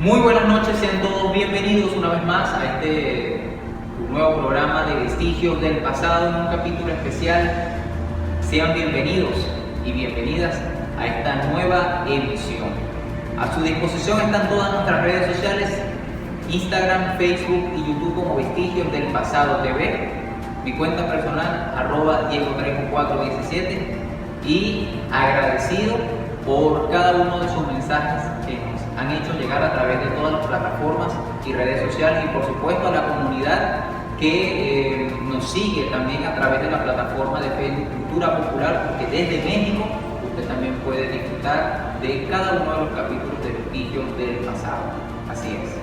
Muy buenas noches, sean todos bienvenidos una vez más a este nuevo programa de Vestigios del Pasado, en un capítulo especial. Sean bienvenidos y bienvenidas a esta nueva emisión. A su disposición están todas nuestras redes sociales, Instagram, Facebook y YouTube como Vestigios del Pasado TV, mi cuenta personal @Diego3417, y agradecido por cada uno de sus mensajes que nos han hecho llegar a través de todas las plataformas y redes sociales, y por supuesto a la comunidad que nos sigue también a través de la plataforma de Facebook Cultura Popular, porque desde México usted también puede disfrutar de cada uno de los capítulos de Vestigios del Pasado. Así es.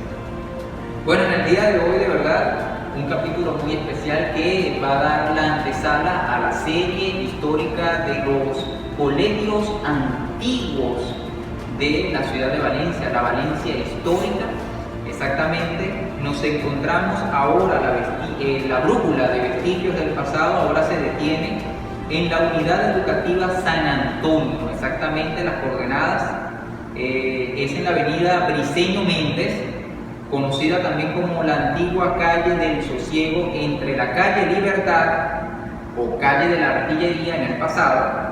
Bueno, en el día de hoy, de verdad, un capítulo muy especial que va a dar la antesala a la serie histórica de los colegios antiguos de la ciudad de Valencia, la Valencia histórica. Exactamente, nos encontramos ahora, la brújula de Vestigios del Pasado ahora se detiene en la unidad educativa San Antonio. Exactamente, las coordenadas es en la avenida Briceño Méndez, conocida también como la antigua calle del Sosiego, entre la calle Libertad o calle de la Artillería en el pasado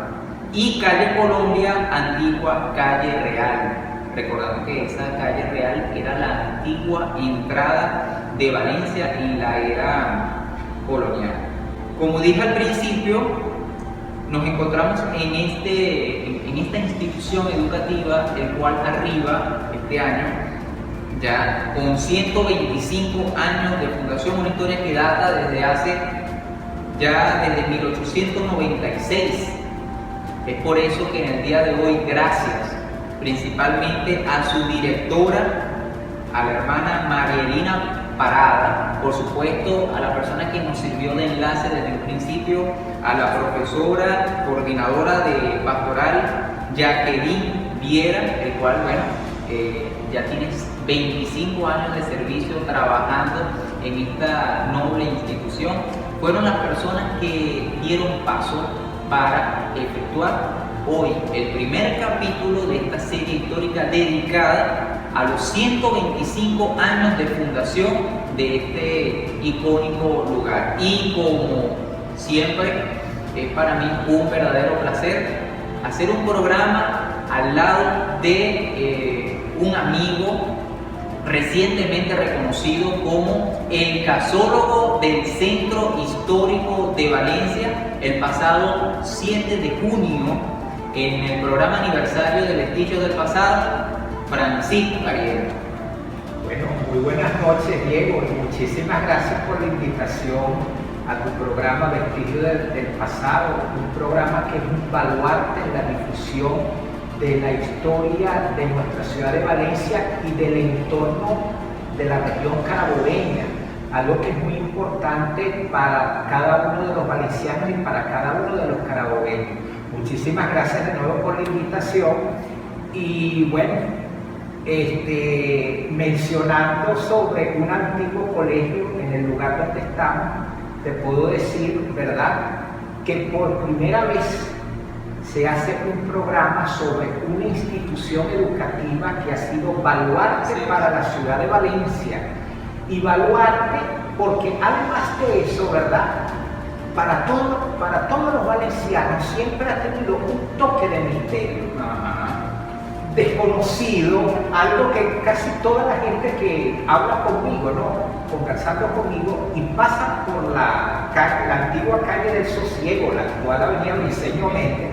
y calle Colombia, antigua calle Real. Recordando que esa calle Real era la antigua entrada de Valencia en la era colonial. Como dije al principio, nos encontramos en esta institución educativa, el cual arriba este año ya con 125 años de fundación, una historia que data desde 1896. Es por eso que en el día de hoy, gracias principalmente a su directora, a la hermana María Elena Parada, por supuesto a la persona que nos sirvió de enlace desde el principio, a la profesora coordinadora de pastoral Jacqueline Viera, el cual, bueno, ya tienes 25 años de servicio trabajando en esta noble institución. Fueron las personas que dieron paso para efectuar hoy el primer capítulo de esta serie histórica dedicada a los 125 años de fundación de este icónico lugar. Y como siempre, es para mí un verdadero placer hacer un programa al lado de un amigo recientemente reconocido como el casólogo del Centro Histórico de Valencia, el pasado 7 de junio, en el programa aniversario de Vestigios del Pasado, Francisco Cariel. Bueno, muy buenas noches, Diego, y muchísimas gracias por la invitación a tu programa Vestigios del Pasado, un programa que es un baluarte en la difusión de la historia de nuestra ciudad de Valencia y del entorno de la región carabobeña, algo que es muy importante para cada uno de los valencianos y para cada uno de los carabobeños. Muchísimas gracias de nuevo por la invitación. Y bueno, mencionando sobre un antiguo colegio en el lugar donde estamos, te puedo decir, ¿verdad?, que por primera vez se hace un programa sobre una institución educativa que ha sido baluarte para la ciudad de Valencia. Y baluarte porque además de eso, ¿verdad?, para todos los valencianos siempre ha tenido un toque de misterio, desconocido, algo que casi toda la gente que habla conmigo, ¿no?, conversando conmigo y pasa por la antigua calle del Sosiego, la actual avenida Briceño Méndez,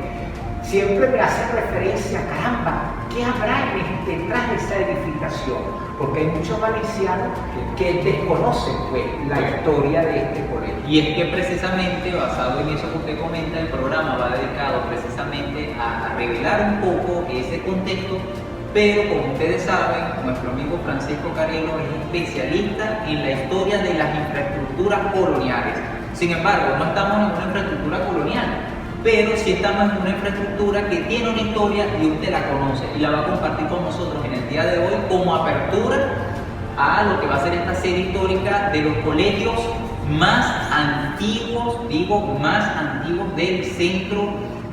siempre me hacen referencia, caramba, ¿qué habrá detrás de esa edificación? Porque hay muchos valencianos que desconocen, pues, la historia de este colegio. Y es que precisamente, basado en eso que usted comenta, el programa va dedicado precisamente a revelar un poco ese contexto, pero como ustedes saben, nuestro amigo Francisco Carielo es especialista en la historia de las infraestructuras coloniales. Sin embargo, no estamos en una infraestructura colonial, pero sí estamos en una infraestructura que tiene una historia y usted la conoce y la va a compartir con nosotros en el día de hoy como apertura a lo que va a ser esta serie histórica de los colegios más antiguos, más antiguos del centro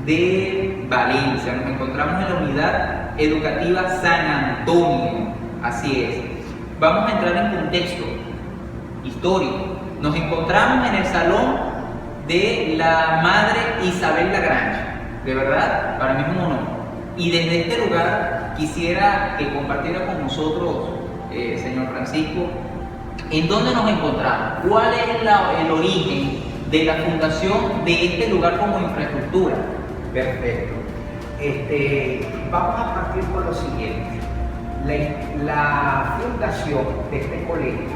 de Valencia. Nos encontramos en la unidad educativa San Antonio, Así es. Vamos a entrar en contexto histórico. Nos encontramos en el salón de la madre Isabel Lagrange. De verdad, para mí es un honor. Y desde este lugar quisiera que compartiera con nosotros, señor Francisco, en dónde nos encontramos, cuál es el origen de la fundación de este lugar como infraestructura. Perfecto. Vamos a partir por lo siguiente. La fundación de este colegio,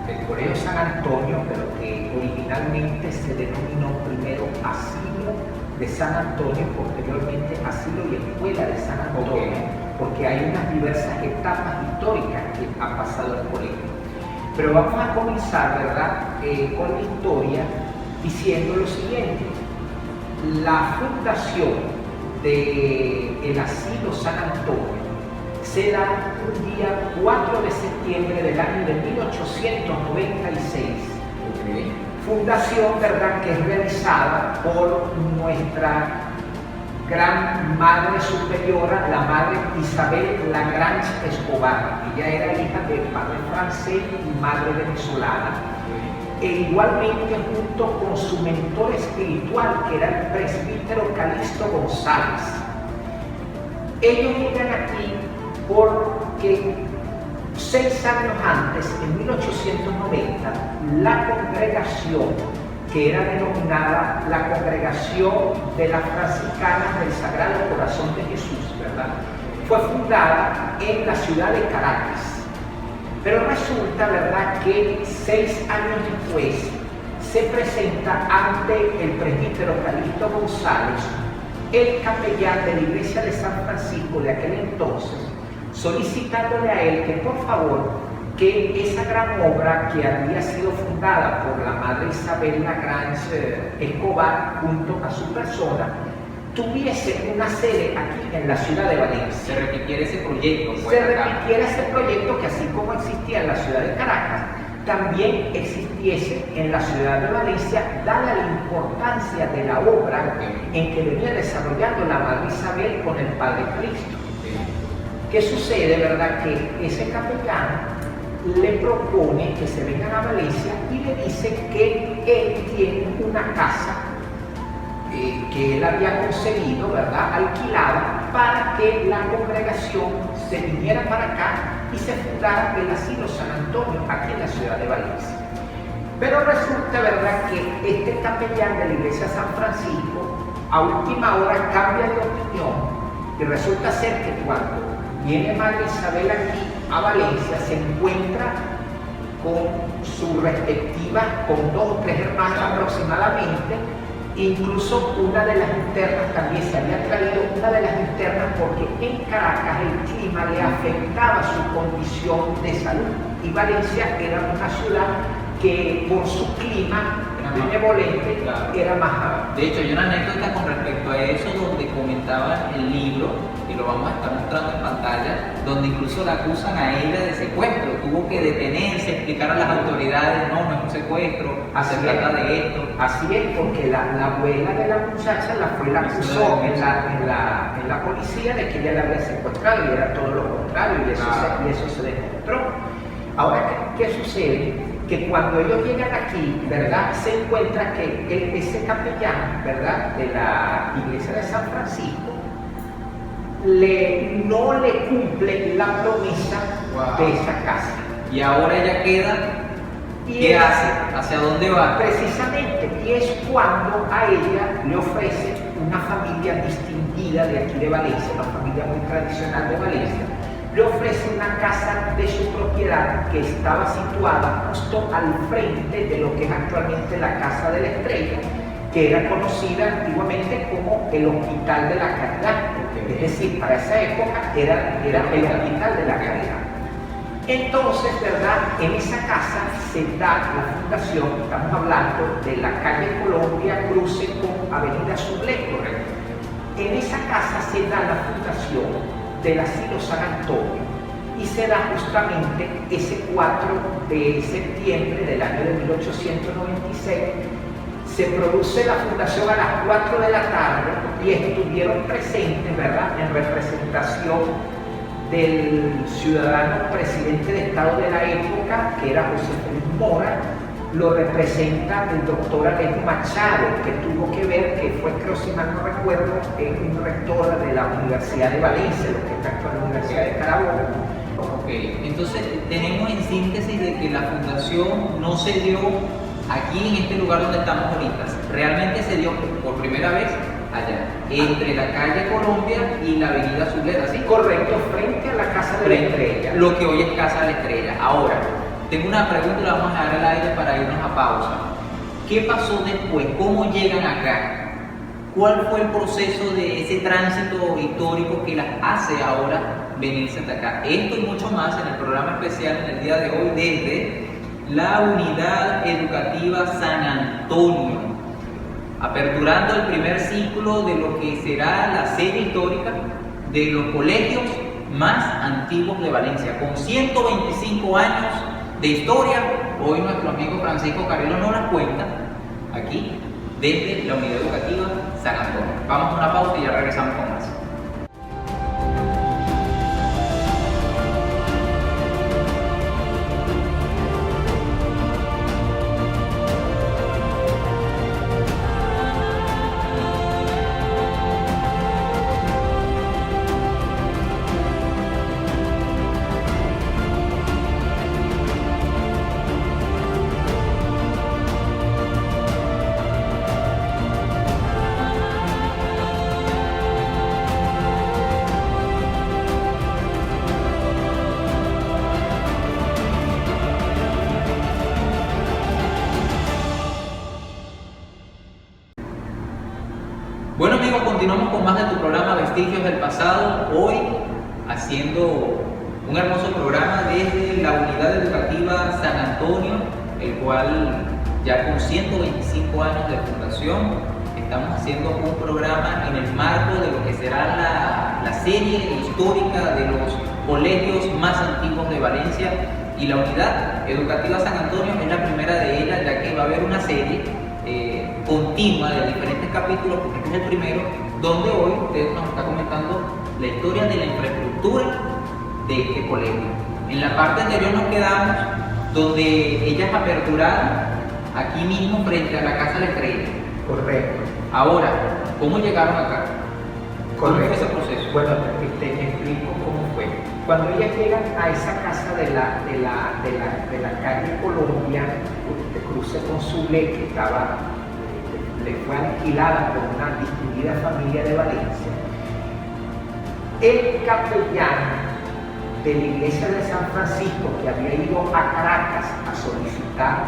del Colegio San Antonio, pero que originalmente se denominó primero Asilo de San Antonio, posteriormente Asilo y Escuela de San Antonio, porque hay unas diversas etapas históricas que ha pasado el colegio. Pero vamos a comenzar, ¿verdad?, con la historia diciendo lo siguiente. La fundación del Asilo San Antonio se da un día 4 de septiembre del año de 1896. Fundación, ¿verdad?, que es realizada por nuestra gran madre superiora, la madre Isabel Lagrange Escobar. Ella era hija de padre francés y madre venezolana. E igualmente junto con su mentor espiritual, que era el presbítero Calixto González. Ellos llegan aquí porque 6 años antes, en 1890, la congregación, que era denominada la Congregación de las Franciscanas del Sagrado Corazón de Jesús, ¿verdad?, fue fundada en la ciudad de Caracas. Pero resulta, ¿verdad?, que 6 años después se presenta ante el presbítero Calixto González, el capellán de la iglesia de San Francisco de aquel entonces, solicitándole a él que por favor, que esa gran obra que había sido fundada por la madre Isabel Lagrange Escobar junto a su persona, tuviese una sede aquí en la ciudad de Valencia. Se repitiera ese proyecto. Se repitiera ese proyecto que, así como existía en la ciudad de Caracas, también existiese en la ciudad de Valencia, dada la importancia de la obra en que venía desarrollando la madre Isabel con el padre Cristo. ¿Qué sucede, verdad? Que ese capellán le propone que se vengan a Valencia y le dice que él tiene una casa que él había conseguido, ¿verdad?, alquilada para que la congregación se viniera para acá y se fundara el Asilo San Antonio aquí en la ciudad de Valencia. Pero resulta, ¿verdad?, que este capellán de la iglesia San Francisco a última hora cambia de opinión y resulta ser que cuando viene Madre Isabel aquí a Valencia se encuentra con su respectiva, con 2 o 3 hermanas aproximadamente. Incluso una de las internas también se había traído, una de las internas porque en Caracas el clima le afectaba su condición de salud y Valencia era una ciudad que por su clima benevolente era más. De hecho, hay una anécdota con respecto a eso donde comentaba el libro, y lo vamos a estar mostrando en pantalla, donde incluso la acusan a ella de secuestro. Tuvo que detenerse, explicar a las autoridades, no es un secuestro, se trata de esto. Así es, porque la abuela de la muchacha la acusó en la policía de que ella la había secuestrado y era todo lo contrario, y eso se demostró. Ahora, ¿qué sucede? Que cuando ellos llegan aquí, ¿verdad?, se encuentra que ese capellán, ¿verdad?, de la iglesia de San Francisco, no le cumple la promesa de esa casa. Y ahora ella queda, ¿qué hace? ¿Hacia dónde va? Precisamente, y es cuando a ella le ofrece una familia distinguida de aquí de Valencia, una familia muy tradicional de Valencia, le ofrece una casa de su propiedad que estaba situada justo al frente de lo que es actualmente la Casa de la Estrella, que era conocida antiguamente como el Hospital de la Caridad. Es decir, para esa época era el Hospital de la Caridad. Entonces, ¿verdad?, en esa casa se da la fundación, estamos hablando de la calle Colombia, cruce con Avenida Sublé, correcto. En esa casa se da la fundación del Asilo San Antonio y se da justamente ese 4 de septiembre del año de 1896. Se produce la fundación a las 4 de la tarde y estuvieron presentes, ¿verdad?, en representación del ciudadano presidente de Estado de la época, que era José Félix Mora. Lo representa el doctor Alejo Machado, que tuvo que ver, que fue, creo si mal no recuerdo, un rector de la Universidad de Valencia, lo que es actual la Universidad de Carabobo. Ok, entonces tenemos en síntesis de que la fundación no se dio aquí en este lugar donde estamos ahorita, realmente se dio por primera vez allá, entre la calle Colombia y la avenida Zuleta, ¿sí? Correcto, frente a la Casa de la Estrella. Lo que hoy es Casa de la Estrella. Ahora, tengo una pregunta y la vamos a dar al aire para irnos a pausa. ¿Qué pasó después? ¿Cómo llegan acá? ¿Cuál fue el proceso de ese tránsito histórico que las hace ahora venirse hasta acá? Esto y mucho más en el programa especial en el día de hoy desde la Unidad Educativa San Antonio, aperturando el primer ciclo de lo que será la serie histórica de los colegios más antiguos de Valencia, con 125 años de historia. Hoy nuestro amigo Francisco Carrillo nos las cuenta aquí desde la Unidad Educativa San Antonio. Vamos a una pausa y ya regresamos con más. Bueno amigos, continuamos con más de tu programa Vestigios del Pasado, hoy haciendo un hermoso programa desde la Unidad Educativa San Antonio, el cual ya con 125 años de fundación estamos haciendo un programa en el marco de lo que será la serie histórica de los colegios más antiguos de Valencia, y la Unidad Educativa San Antonio es la primera de ellas, ya que va a haber una serie continua de diferentes capítulos, porque este es el primero, donde hoy usted nos está comentando la historia de la infraestructura de este colegio. En la parte anterior nos quedamos donde ellas aperduraron aquí mismo frente a la Casa de la Estrella. Correcto. Ahora, ¿cómo llegaron acá? ¿Cómo fue ese proceso? Bueno, te explico cómo fue. Cuando ellas llegan a esa casa de la calle Colombia, que cruce con Zule, que le fue alquilada por una distinguida familia de Valencia, el capellán de la iglesia de San Francisco, que había ido a Caracas a solicitar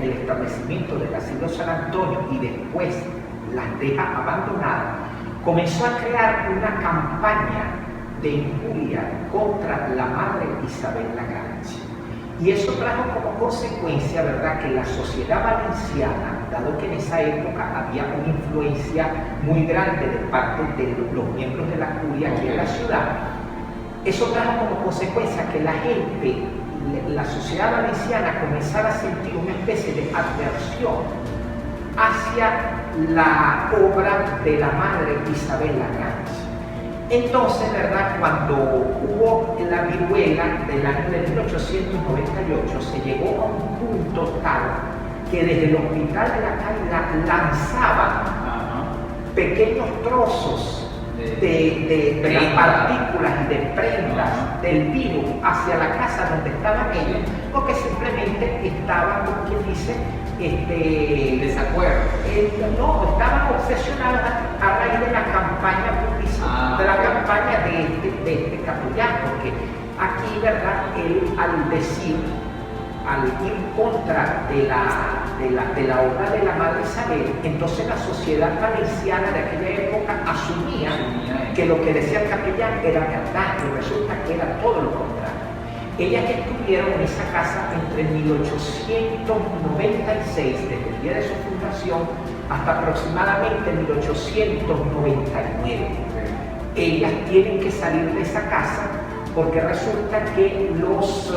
el establecimiento del asilo San Antonio y después las deja abandonadas, comenzó a crear una campaña de injuria contra la madre Isabel la Grande. Y eso trajo como consecuencia, ¿verdad?, que la sociedad valenciana, dado que en esa época había una influencia muy grande de parte de los miembros de la curia aquí en la ciudad, eso trajo como consecuencia que la gente, la sociedad valenciana, comenzara a sentir una especie de aversión hacia la obra de la madre Isabel la Grande. Entonces, ¿verdad?, cuando hubo la viruela del año de 1898, se llegó a un punto tal que desde el hospital de la Caridad lanzaban pequeños trozos de las partículas y de prendas del virus hacia la casa donde estaban ellos, porque simplemente estaban, como quien dice, desacuerdo. No, estaban obsesionados a raíz de la campaña publicitaria, de la campaña de este capellán, porque aquí, ¿verdad?, él al ir contra de la obra de la madre Isabel, entonces la sociedad valenciana de aquella época asumía que lo que decía el capellán era verdad, y resulta que era todo lo contrario. Ellas estuvieron en esa casa entre 1896, desde el día de su fundación, hasta aproximadamente 1899. Ellas tienen que salir de esa casa porque resulta que los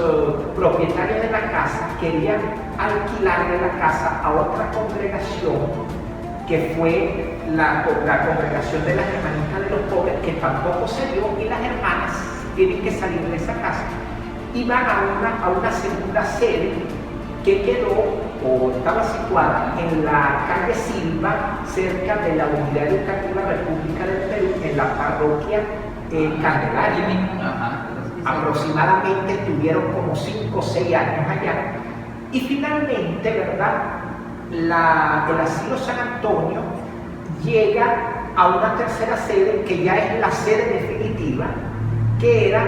propietarios de la casa querían alquilarle la casa a otra congregación, que fue la congregación de las hermanitas de los pobres, que tampoco se dio, y las hermanas tienen que salir de esa casa y van a una segunda sede que quedó o estaba situada en la calle Silva, cerca de la Unidad Educativa República del Perú, en la parroquia Candelaria. Aproximadamente estuvieron como 5 o 6 años allá. Y finalmente, ¿verdad? El asilo San Antonio llega a una tercera sede, que ya es la sede definitiva, que era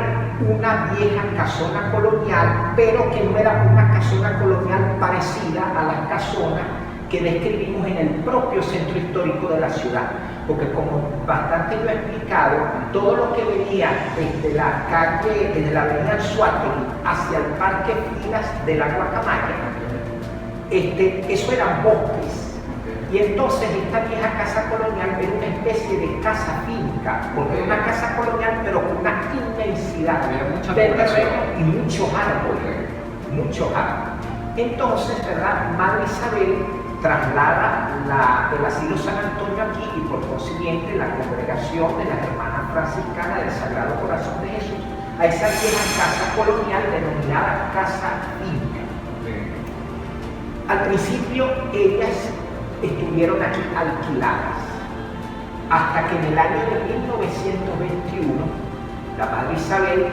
una vieja casona colonial, pero que no era una casona colonial parecida a las casonas que describimos en el propio centro histórico de la ciudad. Porque como bastante lo he explicado, todo lo que venía desde la calle, desde la avenida Anzoátegui hacia el Parque Filas de la Guacamaya, eso eran bosques. Y entonces esta vieja casa colonial era una especie de casa finca, porque era una casa colonial pero con una inmensidad de terreno y muchos árboles, Entonces, ¿verdad? Madre Isabel traslada el asilo San Antonio aquí y por consiguiente la congregación de las hermanas franciscanas del Sagrado Corazón de Jesús a esa vieja casa colonial denominada casa finca. Al principio ellas estuvieron aquí alquiladas, hasta que en el año de 1921 la Madre Isabel,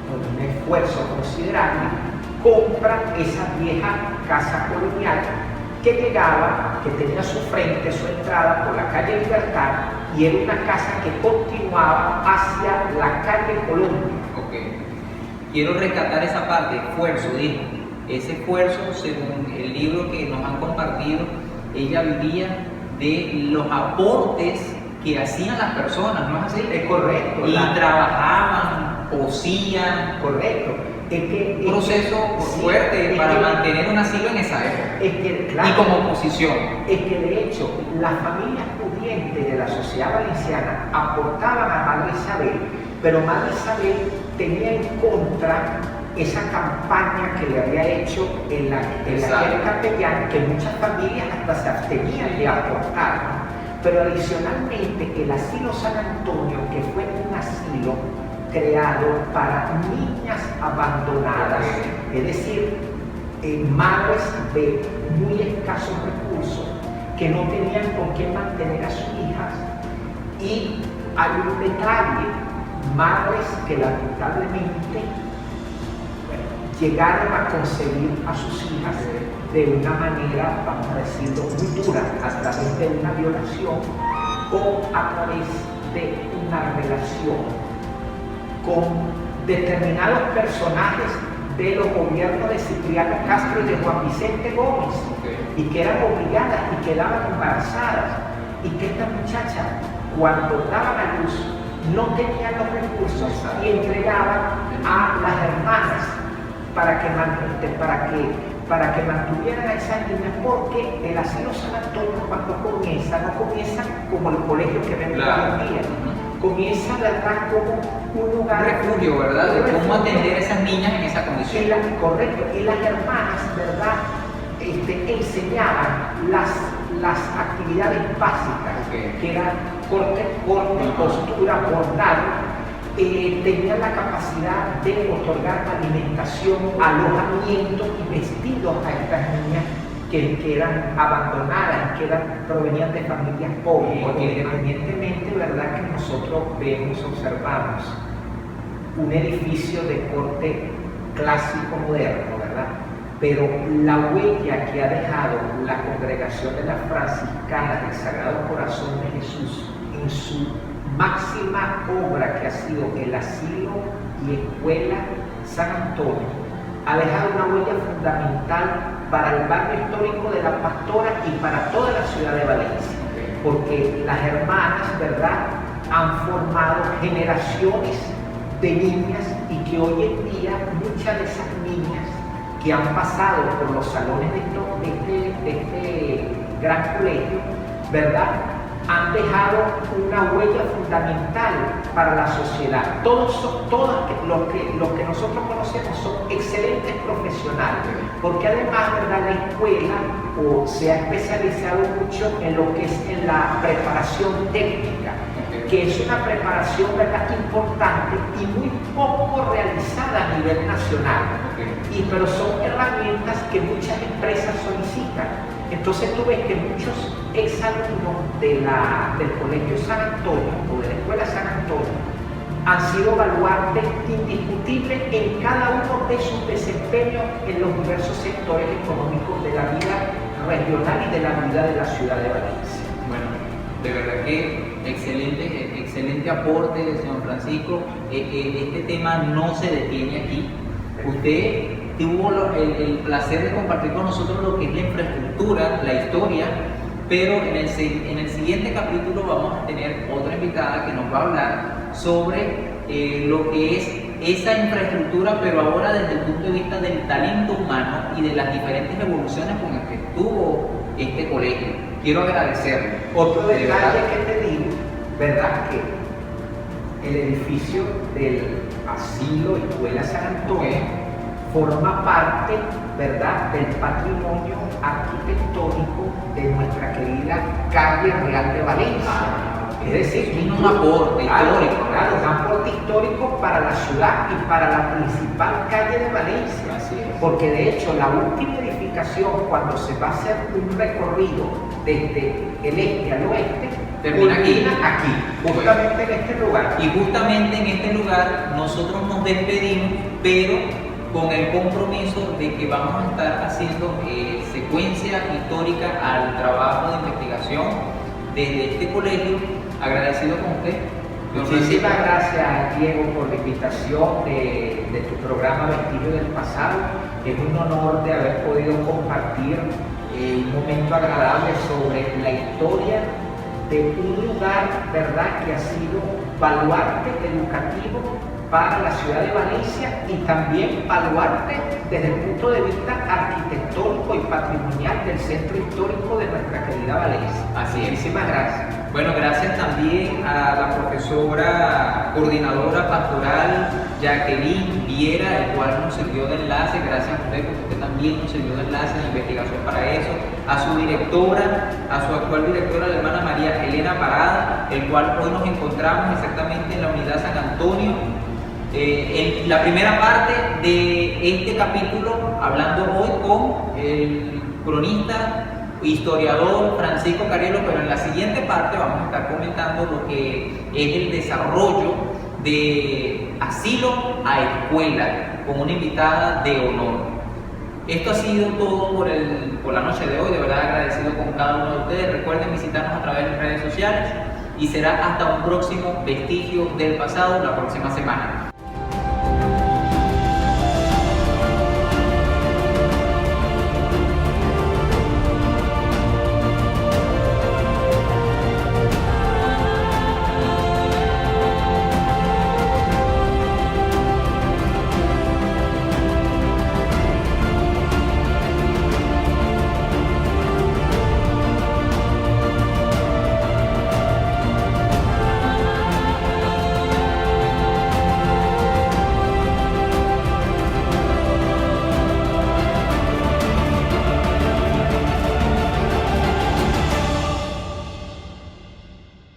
con un esfuerzo considerable, compra esa vieja casa colonial que llegaba, que tenía su frente, su entrada por la calle Libertad, y era una casa que continuaba hacia la calle Colombia. Quiero rescatar esa parte, esfuerzo, dijo. Ese esfuerzo, según el libro que nos han compartido, ella vivía de los aportes que hacían las personas, ¿no es así? Es correcto. Y trabajaban, cosían. Correcto. Un proceso fuerte para mantener un asilo en esa época. Claro, y como oposición. Es que de hecho, las familias pudientes de la sociedad valenciana aportaban a Madre Isabel, pero Madre Isabel tenía en contra esa campaña que le había hecho en la guerra capellán, que muchas familias hasta se abstenían de aportar, ¿no? Pero adicionalmente el asilo San Antonio, que fue un asilo creado para niñas abandonadas, es decir, madres de muy escasos recursos que no tenían con qué mantener a sus hijas, y hay un detalle, madres que lamentablemente llegaron a concebir a sus hijas de una manera, vamos a decirlo, muy dura, a través de una violación o a través de una relación con determinados personajes de los gobiernos de Cipriano Castro y de Juan Vicente Gómez, y que eran obligadas y quedaban embarazadas, y que esta muchacha, cuando daban a luz, no tenían los recursos y entregaban a las hermanas para que mantuvieran a esas niñas, porque el asilo San Antonio, cuando comienza, no comienza como el colegio que vemos hoy en día, comienza, ¿verdad?, como un lugar, refugio, ¿verdad?, de cómo atender a esas niñas en esa condición. Correcto, y las hermanas, ¿verdad?, enseñaban las actividades básicas, que eran corte, costura, bordado. Tenían la capacidad de otorgar alimentación, alojamiento y vestidos a estas niñas que eran abandonadas, que provenían de familias pobres, porque independientemente, ¿verdad?, que nosotros observamos un edificio de corte clásico moderno, ¿verdad?, pero la huella que ha dejado la congregación de las franciscanas del Sagrado Corazón de Jesús en su máxima obra, que ha sido el asilo y escuela San Antonio, ha dejado una huella fundamental para el barrio histórico de La Pastora y para toda la ciudad de Valencia, porque las hermanas, ¿verdad?, han formado generaciones de niñas, y que hoy en día muchas de esas niñas que han pasado por los salones de este gran colegio, ¿verdad?, han dejado una huella fundamental para la sociedad. Todos los que nosotros conocemos son excelentes profesionales, porque además, ¿verdad?, la escuela se ha especializado mucho en lo que es en la preparación técnica. que es una preparación, ¿verdad?, importante y muy poco realizada a nivel nacional. Pero son herramientas que muchas empresas solicitan. Entonces tú ves que muchos exalumnos del Colegio San Antonio o de la Escuela San Antonio han sido baluartes indiscutibles en cada uno de sus desempeños en los diversos sectores económicos de la vida regional y de la vida de la ciudad de Valencia. Bueno, de verdad que excelente aporte, señor Francisco. Este tema no se detiene aquí. Usted tuvo el placer de compartir con nosotros lo que es la infraestructura, la historia, pero en el siguiente capítulo vamos a tener otra invitada que nos va a hablar sobre lo que es esa infraestructura, pero ahora desde el punto de vista del talento humano y de las diferentes evoluciones con las que tuvo este colegio. Quiero agradecerle. Otro detalle que te digo, ¿verdad?, que el edificio del asilo Escuela San Antonio forma parte, ¿verdad?, del patrimonio arquitectónico de nuestra querida calle Real de Valencia. Es decir, un aporte histórico. Claro, un aporte histórico para la ciudad y para la principal calle de Valencia. Así es. Porque de hecho la última edificación, cuando se va a hacer un recorrido desde el este al oeste, termina aquí, justamente en este lugar. Y justamente en este lugar nosotros nos despedimos, pero con el compromiso de que vamos a estar haciendo secuencia histórica al trabajo de investigación desde este colegio. Agradecido con usted. Muchísimas gracias, Diego, por la invitación de tu programa Vestigios del Pasado. Es un honor de haber podido compartir un momento agradable sobre la historia de un lugar, ¿verdad?, que ha sido baluarte educativo para la ciudad de Valencia y también baluarte desde el punto de vista arquitectónico y patrimonial del centro histórico de nuestra querida Valencia. Así es. Muchísimas gracias. Bueno, gracias también a la profesora coordinadora pastoral Jacqueline Viera, el cual nos sirvió de enlace. Gracias a usted, porque usted también nos sirvió de enlace de investigación para eso. A su directora, a su actual directora, la hermana María Elena Parada, el cual hoy nos encontramos exactamente en la unidad San Antonio. En la primera parte de este capítulo, hablando hoy con el cronista, historiador Francisco Carielo, pero en la siguiente parte vamos a estar comentando lo que es el desarrollo de asilo a escuela, con una invitada de honor. Esto ha sido todo por la noche de hoy. De verdad agradecido con cada uno de ustedes. Recuerden visitarnos a través de las redes sociales y será hasta un próximo Vestigio del Pasado la próxima semana.